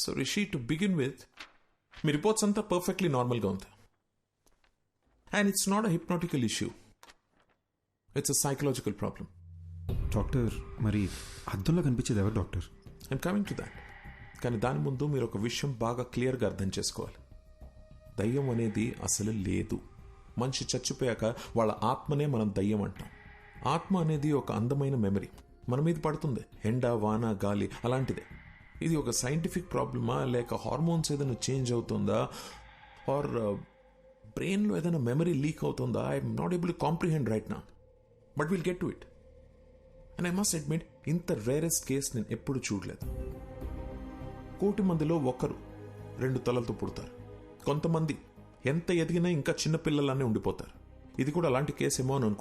So Rishi, to begin with, మీ reports అంతా perfectly నార్మల్గా ఉంది. And it's not a hypnotical issue, it's a psychological problem. Doctor, మరి అద్దంలో కనిపించేది ఎవరు doctor? I'm coming to that. కానీ దాని ముందు మీరు ఒక విషయం బాగా క్లియర్గా అర్థం చేసుకోవాలి. దయ్యం అనేది అసలు లేదు. మనిషి చచ్చిపోయాక వాళ్ళ ఆత్మనే మనం దయ్యం అంటాం. ఆత్మ అనేది ఒక అందమైన మెమరీ, మన మీద పడుతుంది, ఎండ, వాన, గాలి అలాంటిదే. ఇది ఒక సైంటిఫిక్ ప్రాబ్లమా, లేక హార్మోన్స్ ఏదైనా చేంజ్ అవుతుందా, ఆర్ బ్రెయిన్లో ఏదైనా మెమరీ లీక్ అవుతుందా? I'm not able to comprehend right now, but will get to it. And I must admit, ఇంత రేరెస్ట్ కేస్ నేను ఎప్పుడు చూడలేదు. 1,000,000 మందిలో ఒకరు 2 తలలతో పుడతారు. కొంతమంది ఎంత ఎదిగినా ఇంకా చిన్నపిల్లలానే ఉండిపోతారు. ఇది కూడా అలాంటి కేసేమో అని అనుకుంటున్నాను.